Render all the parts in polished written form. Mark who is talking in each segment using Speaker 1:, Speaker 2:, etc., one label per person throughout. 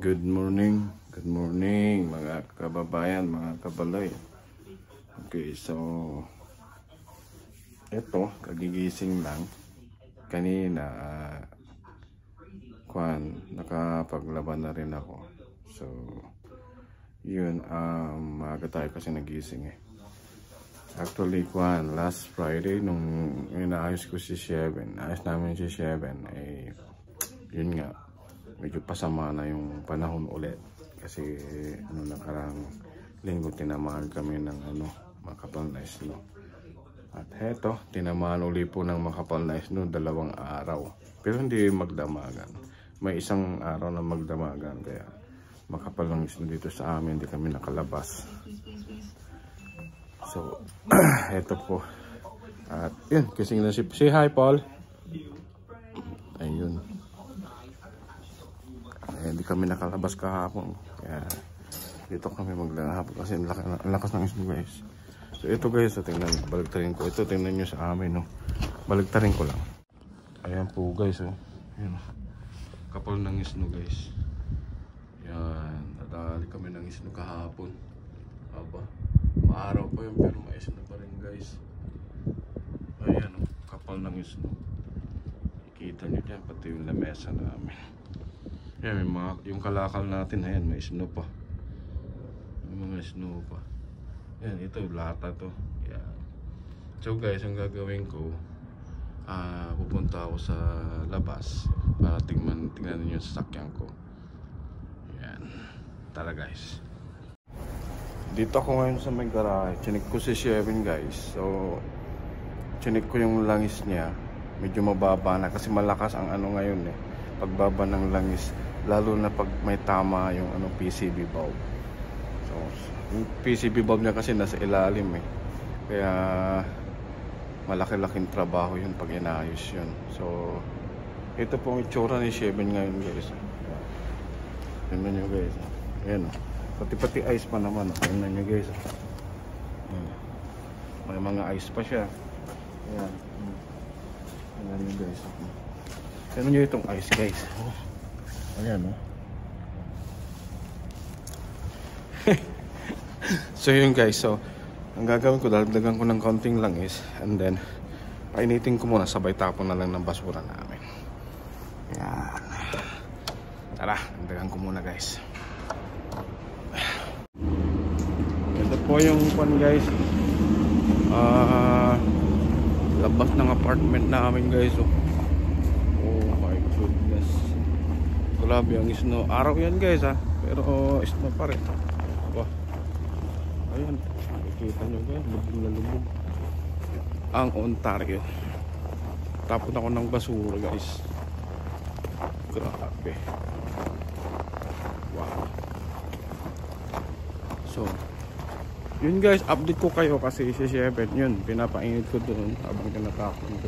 Speaker 1: Good morning mga kababayan, mga kabaloy. Okay, so ito, kagigising lang. Kanina nakapaglaban na rin ako. So yun, maaga tayo kasi nagising eh. Actually last Friday nung inaayos ko si Sheven, ayos namin si Sheven, eh yun nga, medyo pasama na yung panahon ulit kasi nung nakarang linggo tinamaan kami ng makapal na snow. At heto, tinamaan uli po ng makapal na snow 2 araw, pero hindi magdamagan. May isang araw na magdamagan, kaya makapal ng snow dito sa amin, hindi kami nakalabas. So heto po, at yun, kising na si hi Paul. Ayun, hindi kami nakalabas kahapon, kaya dito kami maglalahapon kasi ang lakas ng snow guys. So ito guys, tingnan, baligtarin ko ito, tingnan nyo sa amin, no? Baligtarin ko lang. Ayan po guys, oh. Ayan, kapal ng snow guys. Yan, nadali kami ng snow kahapon. Aba, maaraw pa yun pero may snow pa rin guys. Ayan, oh, kapal ng snow. Kita nyo dyan, pati yung lamesa namin. Yan, yung kalakal natin, ayan, may snow pa. May mga snow pa. Yan, ito, lata to. Yan. So guys, ang gagawin ko, pupunta ako sa labas para tingnan niyo yung sasakyan ko. Yan. Tara guys. Dito ako ngayon sa may garahe. Chinik ko si Sheven guys. So, chinik ko yung langis niya. Medyo mababa na kasi malakas ang ngayon eh. Pagbaba ng langis, lalo na pag may tama yung PCB bulb. So yung PCB bulb niya kasi nasa ilalim eh, kaya malaki-laking trabaho yun pag inaayos yun. So ito pong itsura ni Sheven ngayon guys. Tignan nyo guys, ayan, pati ice pa naman. Tignan nyo guys, may mga ice pa siya. Ayan, tignan nyo guys. Tignan nyo itong ice guys. Ayan, oh. So yun guys, so ang gagawin ko, dagdagan ko ng konting langis, and then painitin ko muna, sabay tapon na lang ng basura namin. Ayan. Tara, dagdagan ko muna guys. Ito po yung pan guys, labas ng apartment namin guys, oh. Oh my goodness, grabe ang snow. Araw yan guys ha, pero snow pa rin. Aba, ayan, nakikita nyo guys, lubog na lubog ang Ontario. Tapon ako ng basura guys, grabe. Wow. So yun guys, update ko kayo kasi si Sheven yun, pinapainit ko doon habang tinatapon ko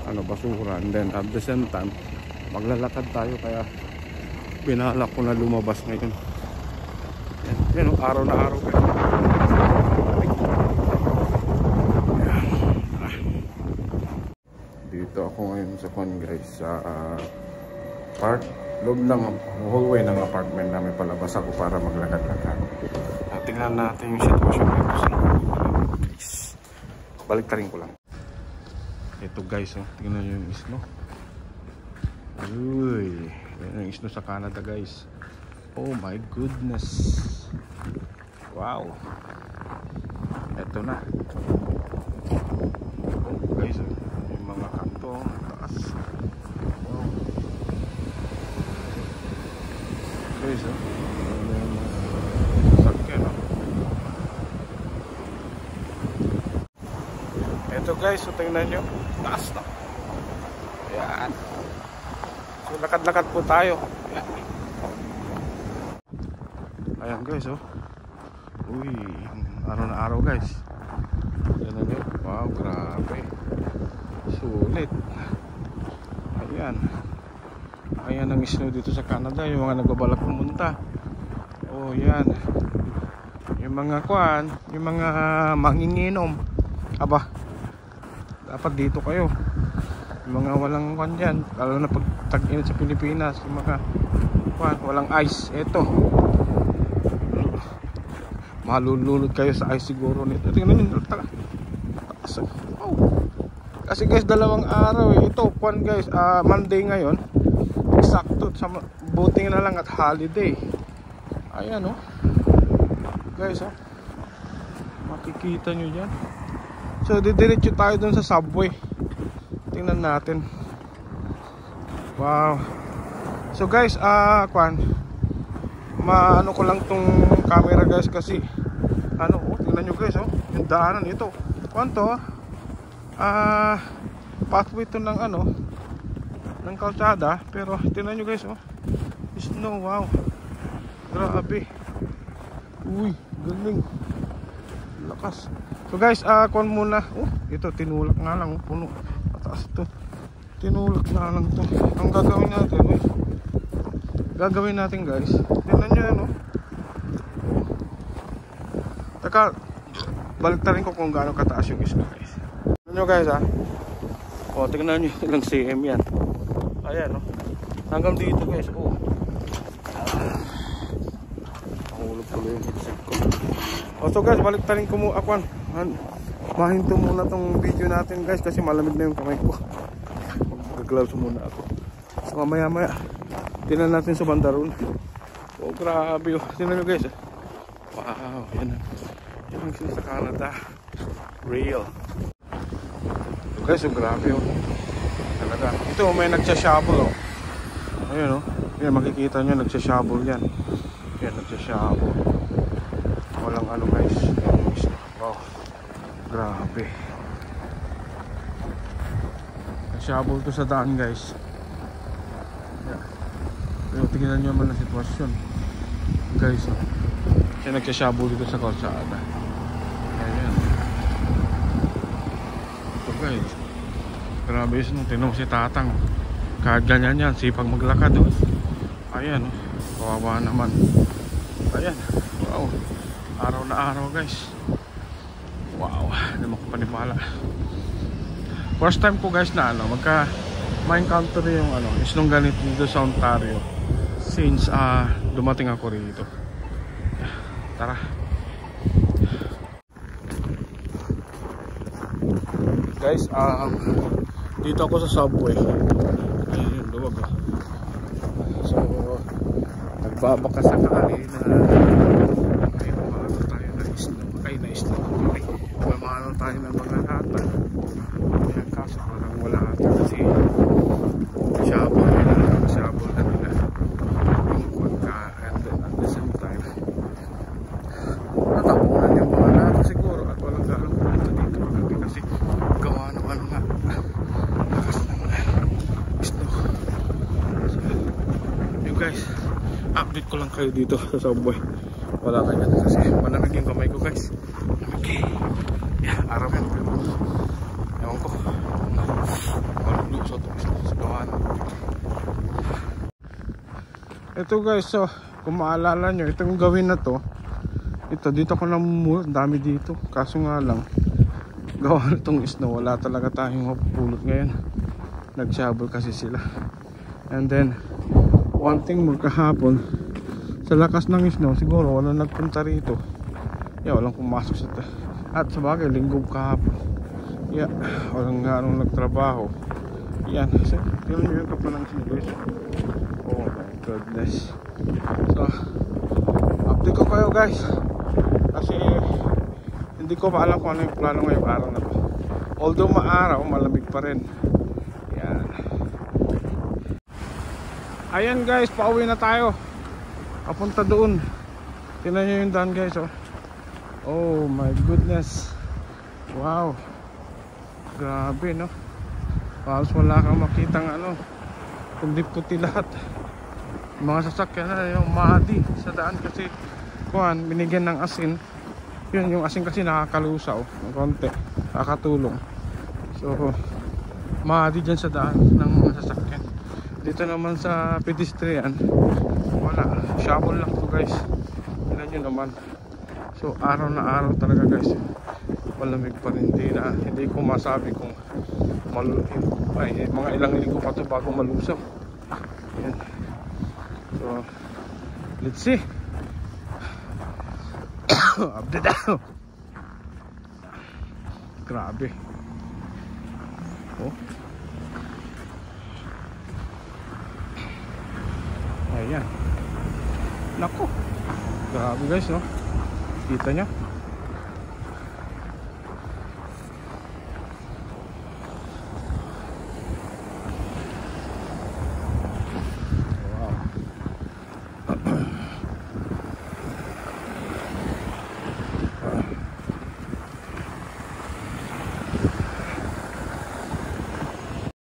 Speaker 1: ng basura, and then at the same time maglalakad tayo, kaya binalak ko na lumabas ngayon. Yan, araw na araw guys. Dito ako ngayon sa guys, sa loob ng hallway ng apartment namin. Palabas ako para maglakad-lakad. Tingnan natin yung sitwasyon dito sa guys. Baliktarin ko lang. Ito guys, oh, tingnan nyo yung snow. Uy, yan yung snow sa Canada guys. Oh my goodness. Wow. Ito na. Oh guys, oh, yung mga kanto taas. Wow. Guys, oh, sakyan, oh. Ito guys, so tingnan nyo, taas na. Yan. So lakad-lakad po tayo. Yan. Ayan guys, oh. Uy, araw na araw guys. Yan na. Wow, grabe. Sulit. Ayan. Ayan ang snow dito sa Canada. Yung mga nagbabalak pumunta. Oh, yan. Yung mga yung mga manginginom. Aba, dapat dito kayo. Yung mga walang dyan, lalo na pag tag-init sa Pilipinas, yung mga walang ice. Ito, malulunod kayo sa ice siguro nito. Tingnan nyo, oh. Kasi guys, dalawang araw eh. Ito, guys, Monday ngayon. Eksakto, buting na lang at holiday. Ayan oh. Guys oh, makikita nyo dyan. So didiretso tayo dun sa subway. Tingnan natin. Wow. So guys, maano ko lang tong camera guys kasi tingnan nyo guys oh, yung daanan ito. Kwanto pathway to ng ng kalsada, pero tingnan nyo guys oh, snow. Wow, grabe. Uy, galing, lakas. So guys, muna. Ito tinulak nga lang, puno mataas ito. Tinulak na lang to. Ang gagawin natin guys, tingnan nyo yan Taka, baliktarin ko kung gaano kataas yung isla guys. Tingnan nyo guys tingnan nyo ilang cm yan. Ayan hanggang dito guys. Nahulog tuloy yung headset ko. So guys, baliktarin ko muna mahinto muna tong video natin guys kasi malamig na yung kamay ko. Mag-gloves muna ako. So maya tingnan natin sa bandaron. Grabe tingnan nyo guys. Wow, yan ang sila sa Canada. Real. So guys, grabe talaga. Ito may nagsashovel ayun yan, makikita nyo nagsashovel yan. Yan, nagsashovel. Walang guys. Wow, grabe. Nagsashovel to sa daan guys. Pero tingnan nyo naman ang sitwasyon guys kasi nagsashovel dito sa kalsada. Ayan. Ito guys, grabe tingnan mo si Tatang. Kahit ganyan yan, sipag maglakad ayan kawawa naman. Ayan, wow, araw na araw guys. Wow, hindi mo ko panipala. First time ko guys na ma-encounter yung isnong ganito dito sa Ontario since dumating ako rito. Tara guys, dito ako sa subway. Ayun yung luwag so nagbabaka sa kali na ay mamano tayo na isla mamano tayo ng mga hata. Ayan, kaso parang wala ata kasi shabol na nila yung pagka and then at the same time natapunan yung mga nata siguro at walang galang punta dito kagabi kasi gawa naman nga lakas naman snow. So, yun guys, update ko lang kayo dito sa subway. Wala kayo kasi malamig yung kamay ko guys. Malamig araw yan pero ewan ko malulusot sa gawan. Ito guys, so kung maalala nyo itong gawin na to, dito ko namumulot, dami dito kaso nga lang gawa nitong snow wala talaga tayong mapupulot ngayon. Nagshabol kasi sila. And then one thing more, kahapon sa lakas ng snow siguro walang nagpunta rito. Walang pumasok sa at sabagay linggo kahapon. Walang nga nagtrabaho. Yan, so yun yung kapal ng snow guys. Oh my goodness. So update ko kayo guys kasi hindi ko pa alam kung ano yung plano ngayong araw na to. Although maaraw, malamig pa rin. Yan. Ayan guys, pauwi na tayo. Papunta doon. Tingnan nyo yung daan guys oh my goodness. Wow, grabe halos wala kang makitang kundi puti lahat. Mga sasakyan yung madi sa daan kasi binigyan ng asin. Yun yung asin kasi nakakalusaw ng konti, nakakatulong. So madi dyan sa daan ng mga sasakyan. Dito naman sa pedestrian wala, shovel lang to guys. Tignan nyo naman. So araw na araw talaga guys, malamig pa rin. Hindi ko masabi kung mga ilang linggo pa to bago malusaw. Ayan. So So, let's see. Update ako. Grabe. Oh. Ayan. Nako. Grabe guys, no? Kita nyo?